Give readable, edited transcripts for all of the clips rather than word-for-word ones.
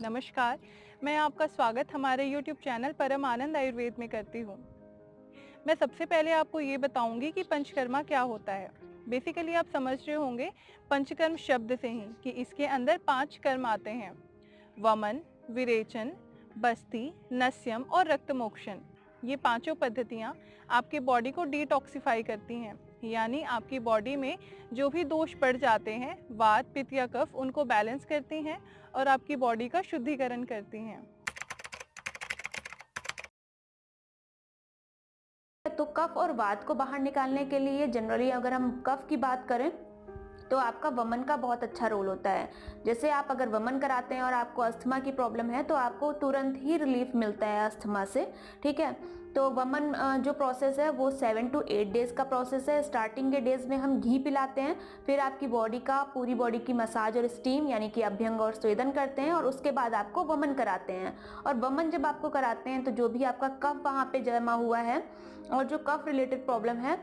नमस्कार, मैं आपका स्वागत हमारे YouTube चैनल परम आनंद आयुर्वेद में करती हूँ। मैं सबसे पहले आपको ये बताऊंगी कि पंचकर्मा क्या होता है। बेसिकली आप समझ रहे होंगे पंचकर्म शब्द से ही कि इसके अंदर 5 कर्म आते हैं। वमन, विरेचन, बस्ती, नस्यम और रक्तमोक्षण। ये पांचों पद्धतियाँ आपके बॉडी को डिटॉक्सिफाई करती हैं, यानी आपकी बॉडी में जो भी दोष पड़ जाते हैं, वात, पित्त या कफ, उनको बैलेंस करती हैं और आपकी बॉडी का शुद्धिकरण करती हैं। तो कफ और वात को बाहर निकालने के लिए जनरली अगर हम कफ की बात करें तो आपका वमन का बहुत अच्छा रोल होता है। जैसे आप अगर वमन कराते हैं और आपको अस्थमा की प्रॉब्लम है तो आपको तुरंत ही रिलीफ मिलता है अस्थमा से। ठीक है, तो वमन जो प्रोसेस है वो 7 to 8 डेज का प्रोसेस है। स्टार्टिंग के डेज में हम घी पिलाते हैं, फिर आपकी बॉडी का पूरी बॉडी की मसाज और स्टीम यानी कि अभ्यंग और स्वेदन करते हैं और उसके बाद आपको वमन कराते हैं। और वमन जब आपको कराते हैं तो जो भी आपका कफ वहाँ पे जमा हुआ है और जो कफ रिलेटेड प्रॉब्लम है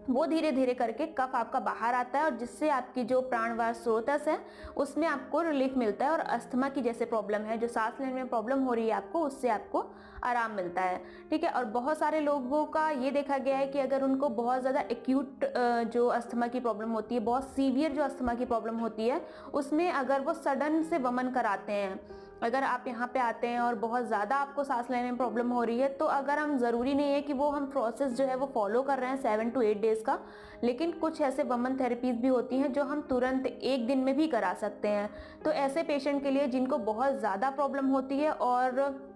वो धीरे धीरे करके कफ आपका बाहर आता है और जिससे आपकी जो प्राणवायु स्रोतस है उसमें आपको रिलीफ मिलता है और अस्थमा की जैसे प्रॉब्लम है, जो सांस लेने में प्रॉब्लम हो रही है आपको, उससे आपको आराम मिलता है। ठीक है, और बहुत सारे लोगों का ये देखा गया है कि अगर उनको बहुत ज़्यादा एक्यूट जो अस्थमा की प्रॉब्लम होती है, बहुत सीवियर जो अस्थमा की प्रॉब्लम होती है, उसमें अगर वो सडन से वमन कराते हैं, अगर आप यहाँ पे आते हैं और बहुत ज़्यादा आपको सांस लेने में प्रॉब्लम हो रही है, तो अगर हम ज़रूरी नहीं है कि वो हम प्रोसेस जो है वो फॉलो कर रहे हैं 7 to 8 डेज का, लेकिन कुछ ऐसे वमन थेरेपीज भी होती हैं जो हम तुरंत एक दिन में भी करा सकते हैं। तो ऐसे पेशेंट के लिए जिनको बहुत ज़्यादा प्रॉब्लम होती है और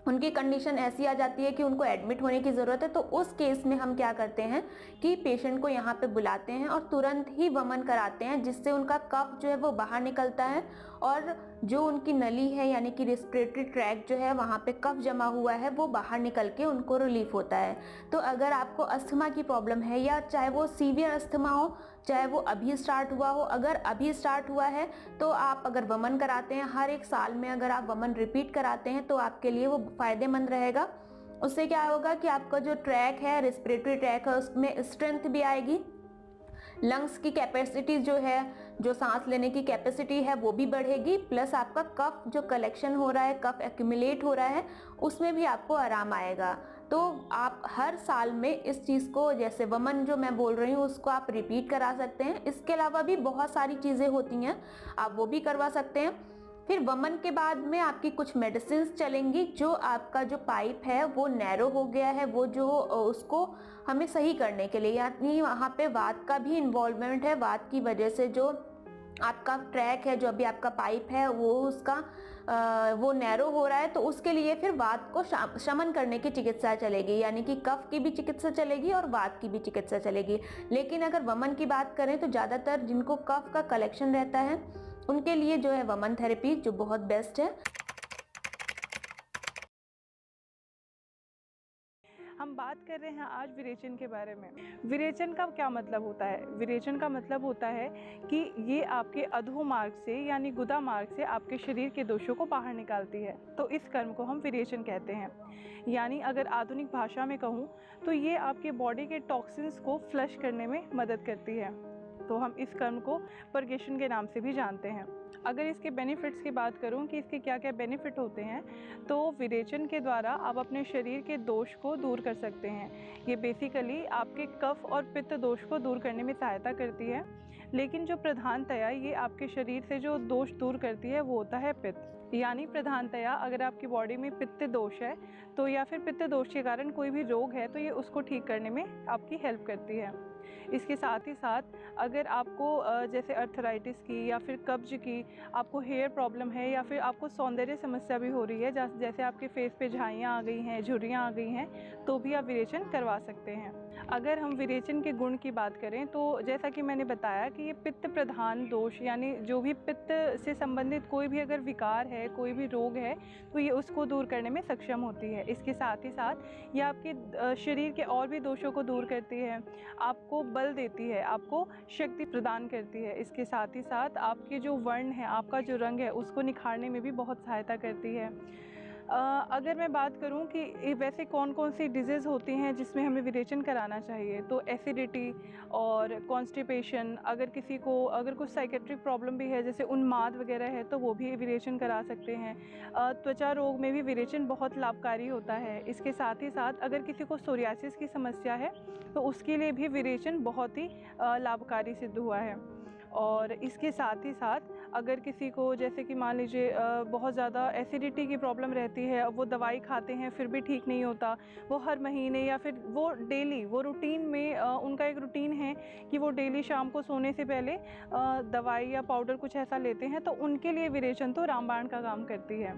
उनकी कंडीशन ऐसी आ जाती है कि उनको एडमिट होने की ज़रूरत है, तो उस केस में हम क्या करते हैं कि पेशेंट को यहाँ पे बुलाते हैं और तुरंत ही वमन कराते हैं, जिससे उनका कफ जो है वो बाहर निकलता है और जो उनकी नली है यानी कि रेस्पिरेटरी ट्रैक्ट जो है वहाँ पे कफ जमा हुआ है वो बाहर निकल के उनको रिलीफ होता है। तो अगर आपको अस्थमा की प्रॉब्लम है या चाहे वो सीवियर अस्थमा हो, चाहे वो अभी स्टार्ट हुआ हो, अगर अभी स्टार्ट हुआ है तो आप अगर वमन कराते हैं, हर एक साल में अगर आप वमन रिपीट कराते हैं तो आपके लिए वो फायदेमंद रहेगा। उससे क्या होगा कि आपका जो ट्रैक है, रेस्पिरेटरी ट्रैक है, उसमें स्ट्रेंथ भी आएगी, लंग्स की कैपेसिटी जो है, जो सांस लेने की कैपेसिटी है वो भी बढ़ेगी, प्लस आपका कफ जो कलेक्शन हो रहा है, कफ एक्यूमुलेट हो रहा है, उसमें भी आपको आराम आएगा। तो आप हर साल में इस चीज़ को, जैसे वमन जो मैं बोल रही हूँ उसको आप रिपीट करा सकते हैं। इसके अलावा भी बहुत सारी चीज़ें होती हैं, आप वो भी करवा सकते हैं। फिर वमन के बाद में आपकी कुछ मेडिसिन चलेंगी, जो आपका जो पाइप है वो नैरो हो गया है, वो जो उसको हमें सही करने के लिए, यानी वहाँ पे वात का भी इन्वॉल्वमेंट है। वात की वजह से जो आपका ट्रैक है, जो अभी आपका पाइप है वो उसका वो नैरो हो रहा है, तो उसके लिए फिर वात को शमन करने की चिकित्सा चलेगी, यानी कि कफ की भी चिकित्सा चलेगी और वात की भी चिकित्सा चलेगी। लेकिन अगर वमन की बात करें तो ज़्यादातर जिनको कफ का कलेक्शन रहता है उनके लिए जो है वमन थेरेपी जो बहुत बेस्ट है। हम बात कर रहे हैं आज विरेचन के बारे में। विरेचन का क्या मतलब होता है? विरेचन का मतलब होता है कि ये आपके अधो मार्ग से यानी गुदा मार्ग से आपके शरीर के दोषों को बाहर निकालती है, तो इस कर्म को हम विरेचन कहते हैं। यानी अगर आधुनिक भाषा में कहूँ तो ये आपके बॉडी के टॉक्सिन्स को फ्लश करने में मदद करती है, तो हम इस कर्म को परगेशन के नाम से भी जानते हैं। अगर इसके बेनिफिट्स की बात करूं कि इसके क्या क्या बेनिफिट होते हैं, तो विरेचन के द्वारा आप अपने शरीर के दोष को दूर कर सकते हैं। ये बेसिकली आपके कफ और पित्त दोष को दूर करने में सहायता करती है, लेकिन जो प्रधानतया ये आपके शरीर से जो दोष दूर करती है वो होता है पित्त। यानी प्रधानतया अगर आपकी बॉडी में पित्त दोष है तो, या फिर पित्त दोष के कारण कोई भी रोग है, तो ये उसको ठीक करने में आपकी हेल्प करती है। इसके साथ ही साथ अगर आपको जैसे अर्थराइटिस की या फिर कब्ज की, आपको हेयर प्रॉब्लम है या फिर आपको सौंदर्य समस्या भी हो रही है, जैसे आपके फेस पे झाइयाँ आ गई हैं, झुर्रियाँ आ गई हैं, तो भी आप विरेचन करवा सकते हैं। अगर हम विरेचन के गुण की बात करें तो जैसा कि मैंने बताया कि ये पित्त प्रधान दोष, यानी जो भी पित्त से संबंधित कोई भी अगर विकार है, कोई भी रोग है, तो ये उसको दूर करने में सक्षम होती है। इसके साथ ही साथ ये आपके शरीर के और भी दोषों को दूर करती है, आपको बल देती है, आपको शक्ति प्रदान करती है। इसके साथ ही साथ आपके जो वर्ण है, आपका जो रंग है, उसको निखारने में भी बहुत सहायता करती है। अगर मैं बात करूं कि वैसे कौन-कौन सी डिज़ीज़ होती हैं जिसमें हमें विरेचन कराना चाहिए, तो एसिडिटी और कॉन्स्टिपेशन, अगर कुछ साइकेट्रिक प्रॉब्लम भी है जैसे उन्माद वगैरह है तो वो भी विरेचन करा सकते हैं। त्वचा रोग में भी विरेचन बहुत लाभकारी होता है। इसके साथ ही साथ अगर किसी को सोरियासिस की समस्या है तो उसके लिए भी विरेचन बहुत ही लाभकारी सिद्ध हुआ है। और इसके साथ ही साथ अगर किसी को जैसे कि मान लीजिए बहुत ज़्यादा एसिडिटी की प्रॉब्लम रहती है, वो दवाई खाते हैं फिर भी ठीक नहीं होता, वो हर महीने या फिर वो डेली वो रूटीन में उनका एक रूटीन है कि वो डेली शाम को सोने से पहले दवाई या पाउडर कुछ ऐसा लेते हैं, तो उनके लिए विरेचन तो रामबाण का काम करती है।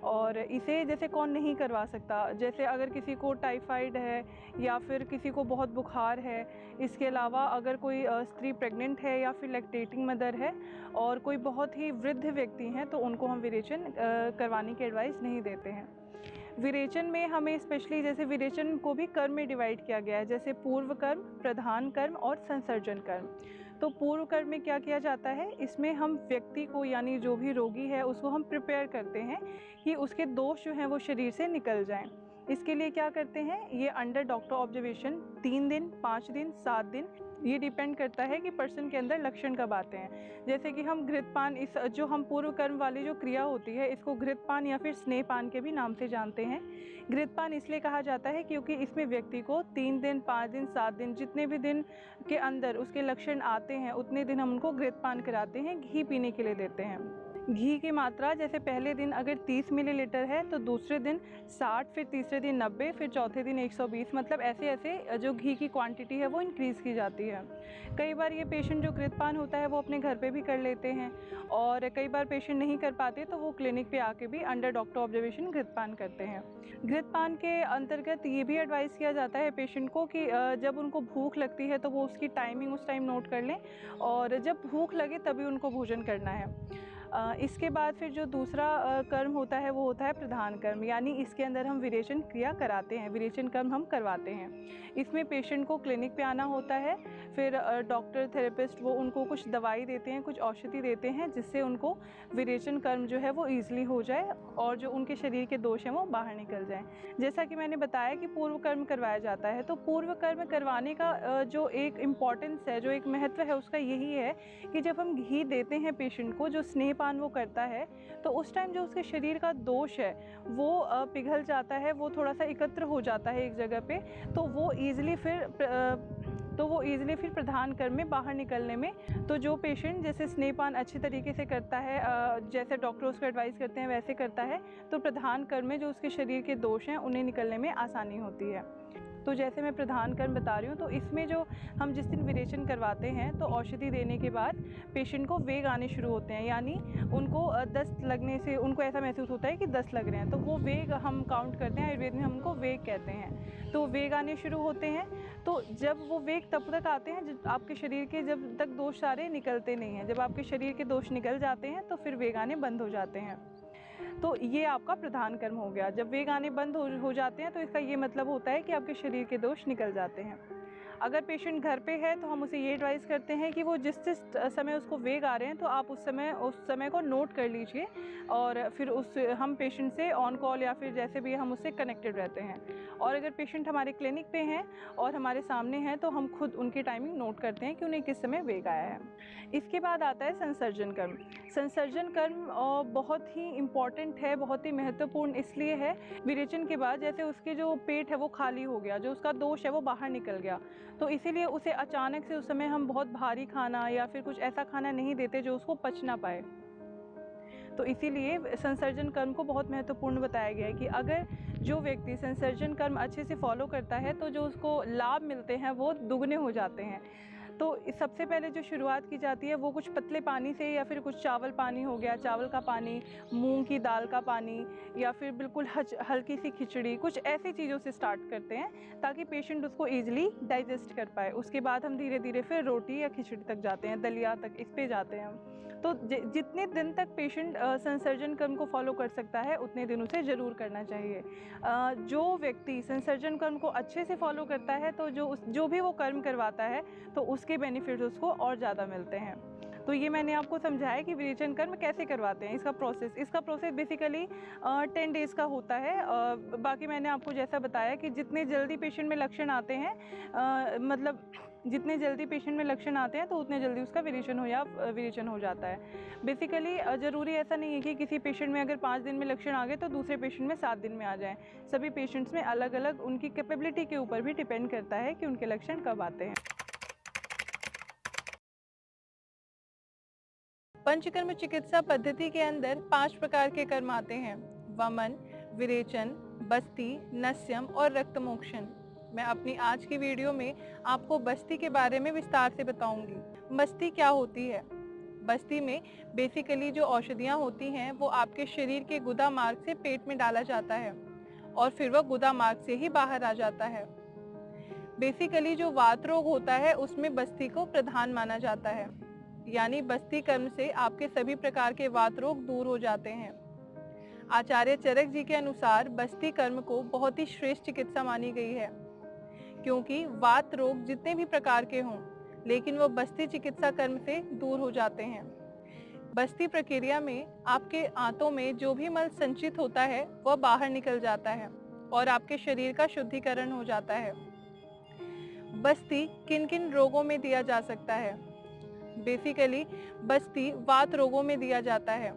और इसे जैसे कौन नहीं करवा सकता, जैसे अगर किसी को टाइफाइड है या फिर किसी को बहुत बुखार है, इसके अलावा अगर कोई स्त्री प्रेग्नेंट है या फिर लैक्टेटिंग मदर है और कोई बहुत ही वृद्ध व्यक्ति हैं तो उनको हम विरेचन करवाने की एडवाइस नहीं देते हैं। विरेचन में हमें स्पेशली जैसे विरेचन को भी कर्म में डिवाइड किया गया है, जैसे पूर्व कर्म, प्रधान कर्म और संसर्जन कर्म। तो पूर्व कर्म में क्या किया जाता है, इसमें हम व्यक्ति को यानी जो भी रोगी है उसको हम प्रिपेयर करते हैं कि उसके दोष जो हैं वो शरीर से निकल जाएं। इसके लिए क्या करते हैं, ये अंडर डॉक्टर ऑब्जर्वेशन 3 दिन, 5 दिन, 7 दिन, ये डिपेंड करता है कि पर्सन के अंदर लक्षण कब आते हैं। जैसे कि हम घृतपान, इस जो हम पूर्व कर्म वाली जो क्रिया होती है इसको घृतपान या फिर स्नेहपान के भी नाम से जानते हैं। घृतपान इसलिए कहा जाता है क्योंकि इसमें व्यक्ति को 3 दिन, 5 दिन, 7 दिन, जितने भी दिन के अंदर उसके लक्षण आते हैं उतने दिन हम उनको घृतपान कराते हैं, घी पीने के लिए देते हैं। घी की मात्रा जैसे पहले दिन अगर 30 मिलीलीटर है तो दूसरे दिन 60, फिर तीसरे दिन 90, फिर चौथे दिन 120, मतलब ऐसे ऐसे जो घी की क्वांटिटी है वो इंक्रीज़ की जाती है। कई बार ये पेशेंट जो घृतपान होता है वो अपने घर पे भी कर लेते हैं और कई बार पेशेंट नहीं कर पाते तो वो क्लिनिक पे आके भी अंडर डॉक्टर ऑब्जर्वेशन घृतपान करते हैं। घृतपान के अंतर्गत ये भी एडवाइस किया जाता है पेशेंट को कि जब उनको भूख लगती है तो वो उसकी टाइमिंग उस टाइम नोट कर लें और जब भूख लगे तभी उनको भोजन करना है। इसके बाद फिर जो दूसरा कर्म होता है वो होता है प्रधान कर्म, यानी इसके अंदर हम विरेचन क्रिया कराते हैं, विरेचन कर्म हम करवाते हैं। इसमें पेशेंट को क्लिनिक पे आना होता है, फिर डॉक्टर, थेरेपिस्ट वो उनको कुछ दवाई देते हैं, कुछ औषधि देते हैं जिससे उनको विरेचन कर्म जो है वो ईजिली हो जाए और जो उनके शरीर के दोष हैं वो बाहर निकल जाएँ। जैसा कि मैंने बताया कि पूर्व कर्म करवाया जाता है, तो पूर्व कर्म करवाने का जो एक इम्पॉर्टेंस है, जो एक महत्व है उसका यही है कि जब हम घी देते हैं पेशेंट को, जो स्नेहपान वो करता है, तो उस टाइम जो उसके शरीर का दोष है वो पिघल जाता है, वो थोड़ा सा एकत्र हो जाता है एक जगह पे, तो वो ईज़िली फिर प्रधान कर्म में बाहर निकलने में, तो जो पेशेंट जैसे स्नेहपान अच्छे तरीके से करता है, जैसे डॉक्टर उसको एडवाइस करते हैं वैसे करता है, तो प्रधान कर्म में जो उसके शरीर के दोष हैं उन्हें निकलने में आसानी होती है। तो जैसे मैं प्रधान कर्म बता रही हूँ, तो इसमें जो हम जिस दिन विरेचन करवाते हैं तो औषधि देने के बाद पेशेंट को वेग आने शुरू होते हैं, यानी उनको दस्त लगने से उनको ऐसा महसूस होता है कि दस्त लग रहे हैं, तो वो वेग हम काउंट करते हैं, आयुर्वेद में हम उनको वेग कहते हैं। तो वेग आने शुरू होते हैं, तो जब वो वेग तब तक आते हैं जब आपके शरीर के जब तक दोष सारे निकलते नहीं हैं, जब आपके शरीर के दोष निकल जाते हैं तो फिर वेग आने बंद हो जाते हैं। तो ये आपका प्रधान कर्म हो गया। जब वेग आने बंद हो जाते हैं तो इसका ये मतलब होता है कि आपके शरीर के दोष निकल जाते हैं। अगर पेशेंट घर पे है तो हम उसे ये एडवाइस करते हैं कि वो जिस समय उसको वेग आ रहे हैं तो आप उस समय को नोट कर लीजिए और फिर हम पेशेंट से ऑन कॉल या फिर जैसे भी हम उससे कनेक्टेड रहते हैं। और अगर पेशेंट हमारे क्लिनिक पे हैं और हमारे सामने हैं तो हम खुद उनकी टाइमिंग नोट करते हैं कि उन्हें किस समय वेग आया है। इसके बाद आता है संसर्जन कर्म। संसर्जन कर्म बहुत ही इम्पॉर्टेंट है, बहुत ही महत्वपूर्ण इसलिए है, विरेचन के बाद जैसे उसके जो पेट है वो खाली हो गया, जो उसका दोष है वो बाहर निकल गया, तो इसीलिए उसे अचानक से उस समय हम बहुत भारी खाना या फिर कुछ ऐसा खाना नहीं देते जो उसको पच ना पाए। तो इसीलिए संसर्जन कर्म को बहुत महत्वपूर्ण बताया गया है कि अगर जो व्यक्ति संसर्जन कर्म अच्छे से फॉलो करता है तो जो उसको लाभ मिलते हैं वो दुगने हो जाते हैं। तो सबसे पहले जो शुरुआत की जाती है वो कुछ पतले पानी से या फिर कुछ चावल पानी हो गया, चावल का पानी, मूंग की दाल का पानी या फिर बिल्कुल हल्की सी खिचड़ी, कुछ ऐसी चीज़ों से स्टार्ट करते हैं ताकि पेशेंट उसको ईजिली डाइजेस्ट कर पाए। उसके बाद हम धीरे धीरे फिर रोटी या खिचड़ी तक जाते हैं, दलिया तक, इस पे जाते हैं हम। तो जितने दिन तक पेशेंट संसर्जन कर्म को फॉलो कर सकता है उतने दिन उसे ज़रूर करना चाहिए। जो व्यक्ति संसर्जन कर्म को अच्छे से फॉलो करता है तो जो भी वो कर्म करवाता है तो उसके बेनिफिट्स उसको और ज़्यादा मिलते हैं। तो ये मैंने आपको समझाया कि विरेचन कर्म कैसे करवाते हैं, इसका प्रोसेस बेसिकली 10 डेज़ का होता है। बाकी मैंने आपको जैसा बताया कि जितने जल्दी पेशेंट में लक्षण आते हैं, मतलब जितने जल्दी पेशेंट में लक्षण आते हैं तो उतने जल्दी उसका विरेचन हो जाता है। बेसिकली ज़रूरी ऐसा नहीं है कि किसी पेशेंट में अगर 5 दिन में लक्षण आ गए तो दूसरे पेशेंट में 7 दिन में आ जाएं। सभी पेशेंट्स में अलग अलग उनकी कैपेबिलिटी के ऊपर भी डिपेंड करता है कि उनके लक्षण कब आते हैं। पंचकर्म चिकित्सा पद्धति के अंदर 5 प्रकार के कर्म आते हैं: वमन, विरेचन, बस्ती, नस्यम और रक्तमोक्षण। मैं अपनी आज की वीडियो में आपको बस्ती के बारे में विस्तार से बताऊंगी। बस्ती क्या होती है? बस्ती में बेसिकली जो औषधियाँ होती हैं वो आपके शरीर के गुदा मार्ग से पेट में डाला जाता है और फिर वह गुदा मार्ग से ही बाहर आ जाता है। बेसिकली जो वात रोग होता है उसमें बस्ती को प्रधान माना जाता है, यानी बस्ती कर्म से आपके सभी प्रकार के वात रोग दूर हो जाते हैं। आचार्य चरक जी के अनुसार बस्ती कर्म को बहुत ही श्रेष्ठ चिकित्सा मानी गई है, क्योंकि वात रोग जितने भी प्रकार के हों लेकिन वो बस्ती चिकित्सा कर्म से दूर हो जाते हैं। बस्ती प्रक्रिया में आपके आंतों में जो भी मल संचित होता है वह बाहर निकल जाता है और आपके शरीर का शुद्धिकरण हो जाता है। बस्ती किन किन रोगों में दिया जा सकता है? बेसिकली बस्ती वात रोगों में दिया जाता है।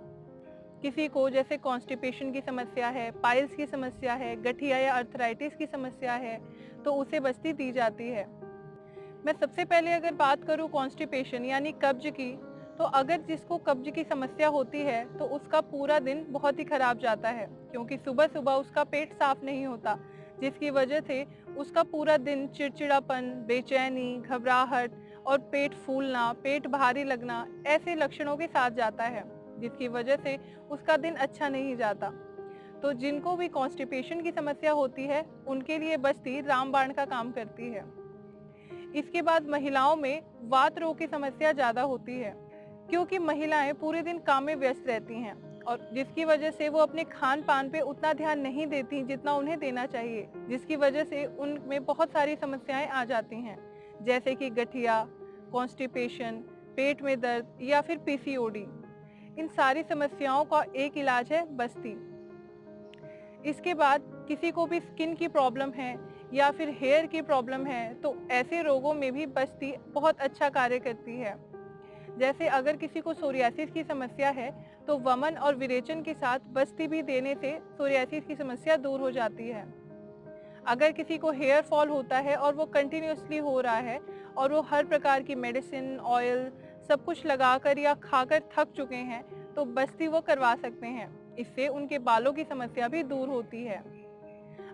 किसी को जैसे कॉन्स्टिपेशन की समस्या है, पाइल्स की समस्या है, गठिया या अर्थराइटिस की समस्या है, तो उसे बस्ती दी जाती है। मैं सबसे पहले अगर बात करूं कॉन्स्टिपेशन यानी कब्ज की, तो अगर जिसको कब्ज की समस्या होती है तो उसका पूरा दिन बहुत ही खराब जाता है, क्योंकि सुबह सुबह उसका पेट साफ नहीं होता, जिसकी वजह से उसका पूरा दिन चिड़चिड़ापन, बेचैनी, घबराहट और पेट फूलना, पेट भारी लगना ऐसे लक्षणों के साथ जाता है, जिसकी वजह से उसका दिन अच्छा नहीं जाता। तो जिनको भी कॉन्स्टिपेशन की समस्या होती है उनके लिए बस्ती रामबाण का काम करती है। इसके बाद महिलाओं में वात रोग की समस्या ज़्यादा होती है, क्योंकि महिलाएं पूरे दिन काम में व्यस्त रहती हैं और जिसकी वजह से वो अपने खान पान पे उतना ध्यान नहीं देती जितना उन्हें देना चाहिए, जिसकी वजह से उनमें बहुत सारी समस्याएं आ जाती हैं, जैसे कि गठिया, कॉन्स्टिपेशन, पेट में दर्द या फिर पीसीओडी। इन सारी समस्याओं का एक इलाज है बस्ती। इसके बाद किसी को भी स्किन की प्रॉब्लम है या फिर हेयर की प्रॉब्लम है तो ऐसे रोगों में भी बस्ती बहुत अच्छा कार्य करती है। जैसे अगर किसी को सोरियासिस की समस्या है तो वमन और विरेचन के साथ बस्ती भी देने से सोरियासिस की समस्या दूर हो जाती है। अगर किसी को हेयर फॉल होता है और वो कंटिन्यूसली हो रहा है और वो हर प्रकार की मेडिसिन, ऑयल सब कुछ लगाकर या खाकर थक चुके हैं तो बस्ती वो करवा सकते हैं। इससे उनके बालों की समस्या भी दूर होती है।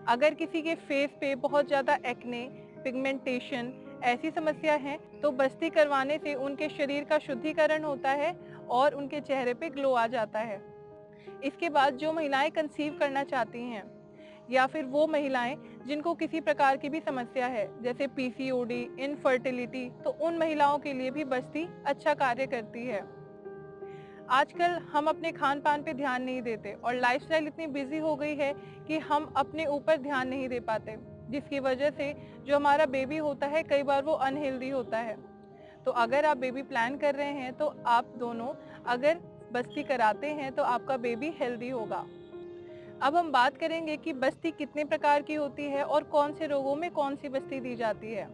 अगर किसी के फेस पे बहुत ज़्यादा एक्ने, पिगमेंटेशन ऐसी समस्या है तो बस्ती करवाने से उनके शरीर का शुद्धिकरण होता है और उनके चेहरे पे ग्लो आ जाता है। इसके बाद जो महिलाएं कंसीव करना चाहती हैं या फिर वो महिलाएं जिनको किसी प्रकार की भी समस्या है जैसे पीसीओडी, इनफर्टिलिटी, तो उन महिलाओं के लिए भी बस्ती अच्छा कार्य करती है। आजकल हम अपने खान पान पे ध्यान नहीं देते और लाइफस्टाइल इतनी बिजी हो गई है कि हम अपने ऊपर ध्यान नहीं दे पाते, जिसकी वजह से जो हमारा बेबी होता है कई बार वो अनहेल्दी होता है। तो अगर आप बेबी प्लान कर रहे हैं तो आप दोनों अगर बस्ती कराते हैं तो आपका बेबी हेल्दी होगा। अब हम बात करेंगे कि बस्ती कितने प्रकार की होती है और कौन से रोगों में कौन सी बस्ती दी जाती है।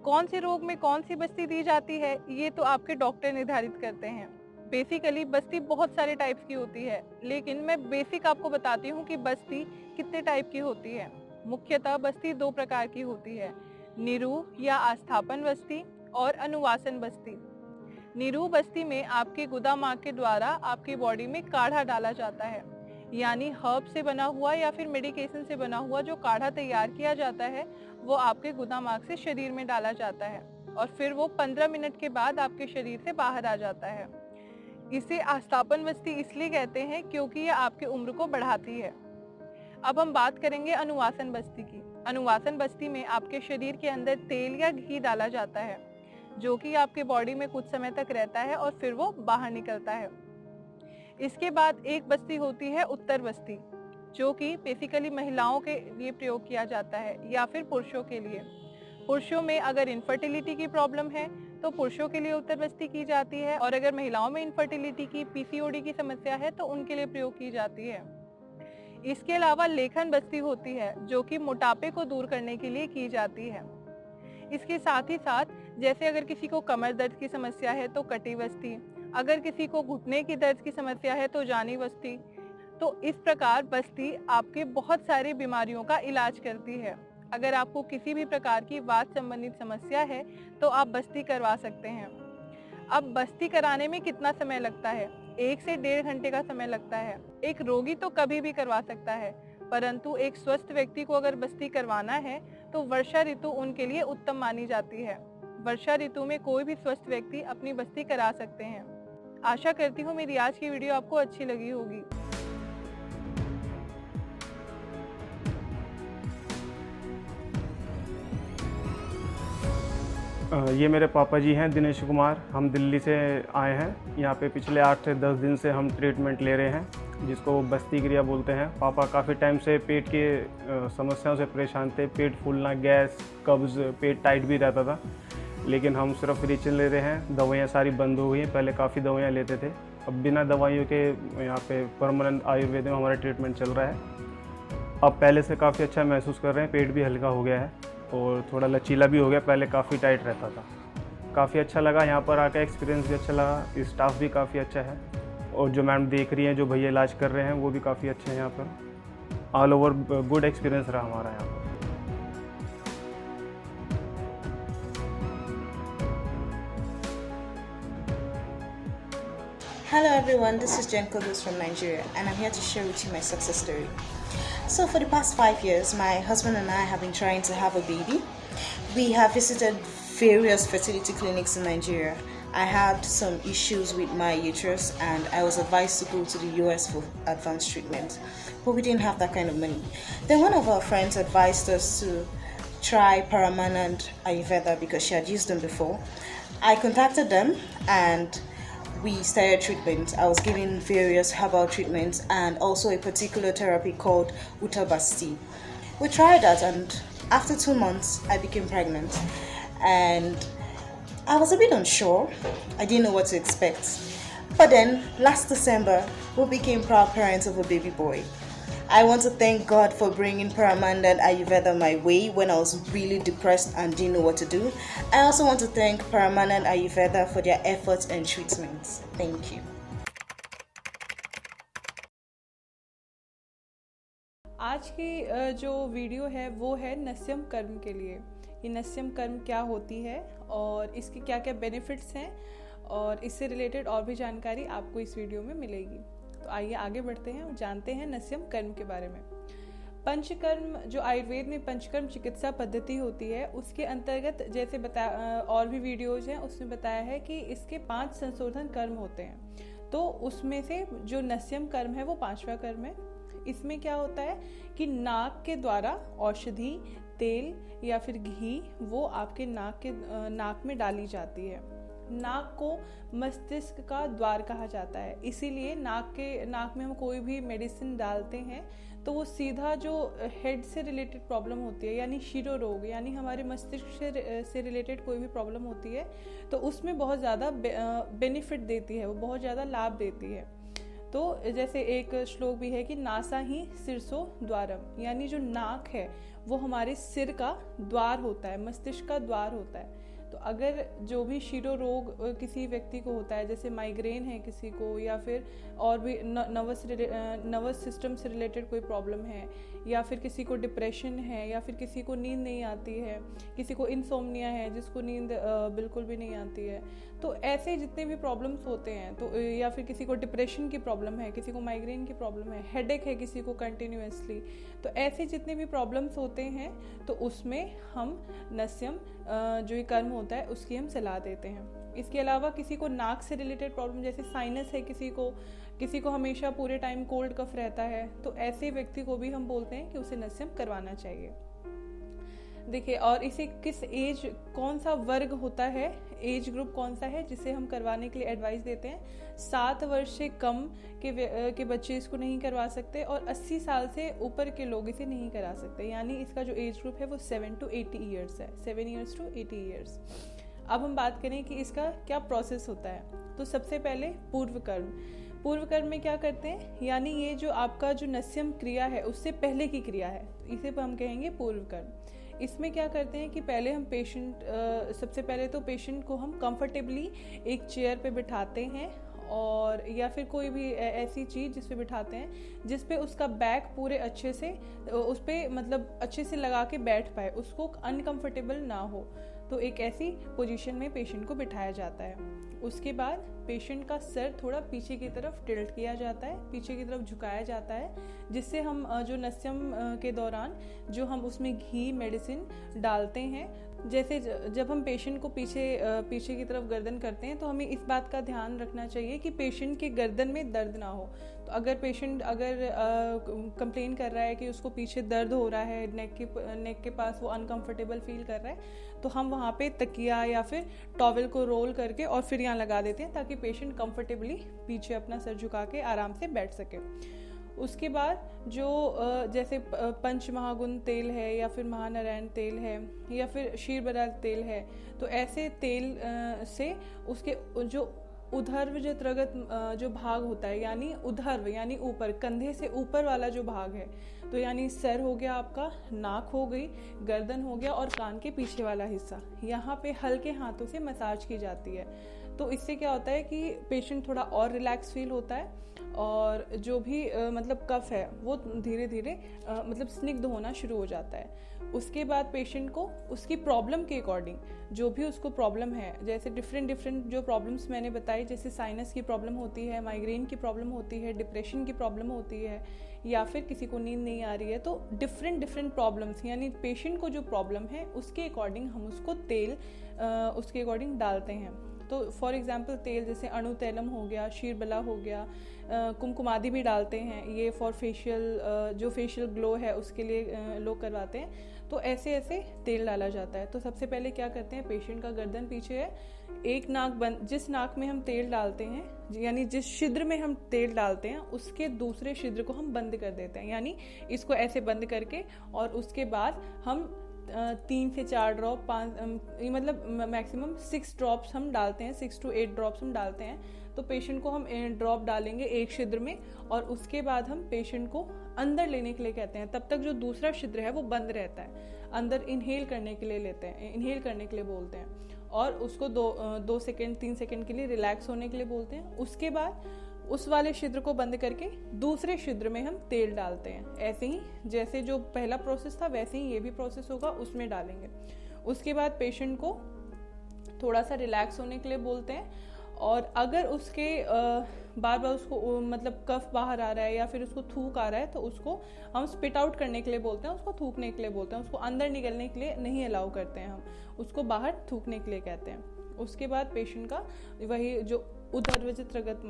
कौन से रोग में कौन सी बस्ती दी जाती है ये तो आपके डॉक्टर निर्धारित करते हैं। बेसिकली बस्ती बहुत सारे टाइप्स की होती है, लेकिन मैं बेसिक आपको बताती हूँ कि बस्ती कितने टाइप की होती है। मुख्यतः बस्ती 2 प्रकार की होती है, निरूह या आस्थापन बस्ती और अनुवासन बस्ती। निरूह बस्ती में आपके गुदा मार्ग के द्वारा आपकी बॉडी में काढ़ा डाला जाता है, यानी हर्ब से बना हुआ या फिर मेडिकेशन से बना हुआ जो काढ़ा तैयार किया जाता है वो आपके गुदा मार्ग से शरीर में डाला जाता है और फिर वो 15 मिनट के बाद आपके शरीर से बाहर आ जाता है। इसे आस्थापन बस्ती इसलिए कहते हैं क्योंकि यह आपकी उम्र को बढ़ाती है। अब हम बात करेंगे अनुवासन बस्ती की। अनुवासन बस्ती में आपके शरीर के अंदर तेल या घी डाला जाता है, जो कि आपके बॉडी में कुछ समय तक रहता है और फिर वो बाहर निकलता है। इसके बाद एक बस्ती होती है उत्तर बस्ती, जो कि बेसिकली महिलाओं के लिए प्रयोग किया जाता है या फिर पुरुषों के लिए। पुरुषों में अगर इनफर्टिलिटी की प्रॉब्लम है तो तो पुरुषों के लिए उत्तर बस्ती की जाती है, और अगर महिलाओं में इनफर्टिलिटी की, पीसीओडी की समस्या है तो उनके लिए प्रयोग की जाती है। इसके अलावा लेखन बस्ती होती है जो कि मोटापे को दूर करने के लिए की जाती है। इसके साथ ही साथ जैसे अगर किसी को कमर दर्द की समस्या है तो कटी बस्ती, अगर किसी को घुटने की दर्द की समस्या है तो जानी बस्ती। तो इस प्रकार बस्ती आपके बहुत सारी बीमारियों का इलाज करती है। अगर आपको किसी भी प्रकार की वात संबंधित समस्या है तो आप बस्ती करवा सकते हैं। अब बस्ती कराने में कितना समय लगता है? 1 से 1.5 घंटे का समय लगता है। एक रोगी तो कभी भी करवा सकता है, परंतु एक स्वस्थ व्यक्ति को अगर बस्ती करवाना है तो वर्षा ऋतु उनके लिए उत्तम मानी जाती है। वर्षा ऋतु में कोई भी स्वस्थ व्यक्ति अपनी बस्ती करा सकते हैं। आशा करती हूँ मेरी आज की वीडियो आपको अच्छी लगी होगी। ये मेरे पापा जी हैं, दिनेश कुमार। हम दिल्ली से आए हैं। यहाँ पे पिछले 8 से 10 दिन से हम ट्रीटमेंट ले रहे हैं, जिसको बस्ती क्रिया बोलते हैं। पापा काफ़ी टाइम से पेट के समस्याओं से परेशान थे। पेट फूलना, गैस, कब्ज़, पेट टाइट भी रहता था। लेकिन हम सिर्फ विरेचन ले रहे हैं। दवाइयाँ सारी बंद हो गई हैं। पहले काफ़ी दवाइयाँ लेते थे, अब बिना दवाइयों के यहाँ पे परमानेंट आयुर्वेद में हमारा ट्रीटमेंट चल रहा है। अब पहले से काफ़ी अच्छा महसूस कर रहे हैं। पेट भी हल्का हो गया है और थोड़ा लचीला भी हो गया। पहले काफ़ी टाइट रहता था। काफ़ी अच्छा लगा यहाँ पर आकर, एक्सपीरियंस भी अच्छा लगा। स्टाफ भी काफ़ी अच्छा है और जो मैम देख रही हैं, जो भैया इलाज कर रहे हैं, वो भी काफ़ी अच्छे हैं यहाँ पर। ऑल ओवर गुड एक्सपीरियंस रहा हमारा यहाँ पर। Hello everyone, this is Jen Kogos from Nigeria, and I'm here to share with you my success story. So for the past 5 years, my husband and I have been trying to have a baby. We have visited various fertility clinics in Nigeria. I had some issues with my uterus and I was advised to go to the US for advanced treatment, but we didn't have that kind of money. Then one of our friends advised us to try Paramanand Ayurveda because she had used them before. I contacted them and we started treatment. I was given various herbal treatments and also a particular therapy called Uttabasti. We tried that, and after 2 months I became pregnant, and I was a bit unsure. I didn't know what to expect. But then last December we became proud parents of a baby boy. I want to thank God for bringing Paramanda and Ayurveda my way when I was really depressed and didn't know what to do. I also want to thank Paramanda and Ayurveda for their efforts and treatments. Thank you. आज की जो video है वो है नस्यम कर्म के लिए। ये नस्यम कर्म क्या होती है और इसके क्या क्या बेनिफिट्स हैं, और इससे रिलेटेड और भी जानकारी आपको इस वीडियो में मिलेगी। तो आइए आगे बढ़ते हैं और जानते हैं नस्यम कर्म के बारे में। पंचकर्म, जो आयुर्वेद में पंचकर्म चिकित्सा पद्धति होती है, उसके अंतर्गत जैसे और भी वीडियोज हैं उसमें बताया है कि इसके 5 संशोधन कर्म होते हैं। तो उसमें से जो नस्यम कर्म है वो 5वां कर्म है। इसमें क्या होता है कि नाक के द्वारा औषधि, तेल या फिर घी वो आपके नाक में डाली जाती है। नाक को मस्तिष्क का द्वार कहा जाता है, इसीलिए नाक में हम कोई भी मेडिसिन डालते हैं तो वो सीधा जो हेड से रिलेटेड प्रॉब्लम होती है, यानी शिरो रोग, यानी हमारे मस्तिष्क से रिलेटेड कोई भी प्रॉब्लम होती है तो उसमें बहुत ज़्यादा बेनिफिट देती है, वो बहुत ज़्यादा लाभ देती है। तो जैसे एक श्लोक भी है कि नासा ही सिरसो द्वारम, यानी जो नाक है वो हमारे सिर का द्वार होता है, मस्तिष्क का द्वार होता है। तो अगर जो भी शिरो रोग किसी व्यक्ति को होता है, जैसे माइग्रेन है किसी को, या फिर और भी नर्वस सिस्टम से रिलेटेड कोई प्रॉब्लम है, या फिर किसी को डिप्रेशन है, या फिर किसी को नींद नहीं आती है, किसी को इंसोम्निया है जिसको नींद बिल्कुल भी नहीं आती है, तो ऐसे जितने भी प्रॉब्लम्स होते हैं, तो या फिर किसी को डिप्रेशन की प्रॉब्लम है, किसी को माइग्रेन की प्रॉब्लम है, हेडेक है किसी को कंटिन्यूअसली, तो ऐसे जितने भी प्रॉब्लम्स होते हैं तो उसमें हम नस्यम जो ये कर्म होता है उसकी हम सलाह देते हैं। इसके अलावा किसी को नाक से रिलेटेड प्रॉब्लम, जैसे साइनस है किसी को हमेशा पूरे टाइम कोल्ड कफ रहता है, तो ऐसे व्यक्ति को भी हम बोलते हैं कि उसे नस्यम करवाना चाहिए। देखिए, और इसे किस एज, कौन सा वर्ग होता है, एज ग्रुप कौन सा है जिसे हम करवाने के लिए एडवाइस देते हैं। 7 वर्ष से कम के बच्चे इसको नहीं करवा सकते और 80 साल से ऊपर के लोग इसे नहीं करा सकते, यानी इसका जो एज ग्रुप है वो 7 to 80 ईयर्स है, 7 years to 80 years। अब हम बात करें कि इसका क्या प्रोसेस होता है। तो सबसे पहले पूर्व कर्म में क्या करते हैं, यानी ये जो आपका जो नस्यम क्रिया है उससे पहले की क्रिया है, इसे हम कहेंगे पूर्व कर्म। इसमें क्या करते हैं कि पहले हम सबसे पहले तो पेशेंट को हम कंफर्टेबली एक चेयर पे बिठाते हैं, और या फिर कोई भी ऐसी चीज़ जिस पे बिठाते हैं जिस पे उसका बैक पूरे अच्छे से उस पे मतलब अच्छे से लगा के बैठ पाए, उसको अनकंफर्टेबल ना हो, तो एक ऐसी पोजीशन में पेशेंट को बिठाया जाता है। उसके बाद पेशेंट का सर थोड़ा पीछे की तरफ टिल्ट किया जाता है, पीछे की तरफ झुकाया जाता है, जिससे हम जो नस्यम के दौरान जो हम उसमें घी मेडिसिन डालते हैं, जैसे जब हम पेशेंट को पीछे की तरफ गर्दन करते हैं तो हमें इस बात का ध्यान रखना चाहिए कि पेशेंट के गर्दन में दर्द ना हो। तो अगर पेशेंट कंप्लेन कर रहा है कि उसको पीछे दर्द हो रहा है, नेक के पास वो अनकंफर्टेबल फील कर रहा है, तो हम वहाँ पे तकिया या फिर टॉवल को रोल करके और फिर यहाँ लगा देते हैं ताकि पेशेंट कंफर्टेबली पीछे अपना सर झुका के आराम से बैठ सके। उसके बाद जो जैसे पंचमहागुण तेल है या फिर महानारायण तेल है या फिर क्षीरबरा तेल है, तो ऐसे तेल से उसके जो उधर्व जो त्रगत जो भाग होता है, यानी उधर्व यानी ऊपर, कंधे से ऊपर वाला जो भाग है, तो यानी सर हो गया आपका, नाक हो गई, गर्दन हो गया और कान के पीछे वाला हिस्सा, यहाँ पे हल्के हाथों से मसाज की जाती है। तो इससे क्या होता है कि पेशेंट थोड़ा और रिलैक्स फील होता है और जो भी मतलब कफ है वो धीरे धीरे मतलब स्निग्ध होना शुरू हो जाता है। उसके बाद पेशेंट को उसकी प्रॉब्लम के अकॉर्डिंग जो भी उसको प्रॉब्लम है, जैसे डिफरेंट जो प्रॉब्लम्स मैंने बताई, जैसे साइनस की प्रॉब्लम होती है, माइग्रेन की प्रॉब्लम होती है, डिप्रेशन की प्रॉब्लम होती है, या फिर किसी को नींद नहीं आ रही है, तो डिफरेंट प्रॉब्लम्स यानी पेशेंट को जो प्रॉब्लम है उसके अकॉर्डिंग हम उसको तेल उसके अकॉर्डिंग डालते हैं। तो फॉर एग्जांपल तेल जैसे अणु तैलम हो गया, क्षीरबला हो गया, कुमकुमादि भी डालते हैं, ये फॉर फेशियल जो फेशियल ग्लो है उसके लिए लोग करवाते हैं। तो ऐसे तेल डाला जाता है। तो सबसे पहले क्या करते हैं, पेशेंट का गर्दन पीछे है, एक नाक बंद, जिस नाक में हम तेल डालते हैं यानी जिस छिद्र में हम तेल डालते हैं उसके दूसरे छिद्र को हम बंद कर देते हैं, यानी इसको ऐसे बंद करके, और उसके बाद हम 3 से 4 ड्रॉप, 5 मतलब मैक्सिमम 6 ड्रॉप्स हम डालते हैं, 6 to 8 ड्रॉप्स हम डालते हैं। तो पेशेंट को हम ड्रॉप डालेंगे एक छिद्र में, और उसके बाद हम पेशेंट को अंदर लेने के लिए कहते हैं। तब तक जो दूसरा छिद्र है वो बंद रहता है, अंदर इनहेल करने के लिए लेते हैं, इनहेल करने के लिए बोलते हैं, और उसको 2 सेकेंड 3 सेकेंड के लिए रिलैक्स होने के लिए बोलते हैं। उसके बाद उस वाले छिद्र को बंद करके दूसरे छिद्र में हम तेल डालते हैं। ऐसे ही जैसे जो पहला प्रोसेस था वैसे ही ये भी प्रोसेस होगा, उसमें डालेंगे। उसके बाद पेशेंट को थोड़ा सा रिलैक्स होने के लिए बोलते हैं, और अगर उसके बार बार उसको मतलब कफ बाहर आ रहा है या फिर उसको थूक आ रहा है तो उसको हम स्पिट आउट करने के लिए बोलते हैं, उसको थूकने के लिए बोलते हैं, उसको अंदर निकलने के लिए नहीं अलाउ करते हैं, हम उसको बाहर थूकने के लिए कहते हैं। उसके बाद पेशेंट का वही जो उधर्वजित रगत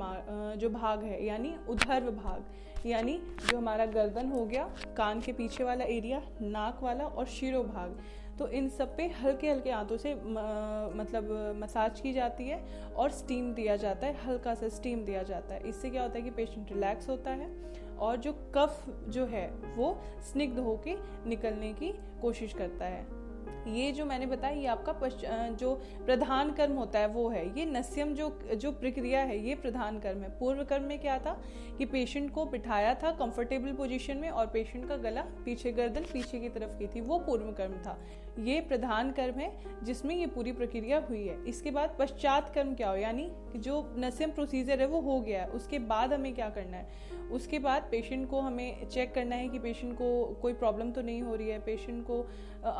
जो भाग है, यानी उधर्व भाग, यानी जो हमारा गर्दन हो गया, कान के पीछे वाला एरिया, नाक वाला और शिरो भाग, तो इन सब पे हल्के हल्के हाथों से मतलब मसाज की जाती है और स्टीम दिया जाता है, हल्का सा स्टीम दिया जाता है। इससे क्या होता है कि पेशेंट रिलैक्स होता है और जो कफ जो है वो स्निग्ध होके निकलने की कोशिश करता है। ये जो मैंने बताया ये आपका जो प्रधान कर्म होता है वो है, ये नस्यम जो प्रक्रिया है ये प्रधान कर्म है। पूर्व कर्म में क्या था कि पेशेंट को बिठाया था कंफर्टेबल पोजीशन में और पेशेंट का गला पीछे, गर्दन पीछे की तरफ की थी, वो पूर्व कर्म था। ये प्रधान कर्म है जिसमें ये पूरी प्रक्रिया हुई है। इसके बाद पश्चात कर्म क्या हो, यानी जो नस्यम प्रोसीजर है वो हो गया है, उसके बाद हमें क्या करना है, उसके बाद पेशेंट को हमें चेक करना है कि पेशेंट को कोई प्रॉब्लम तो नहीं हो रही है, पेशेंट को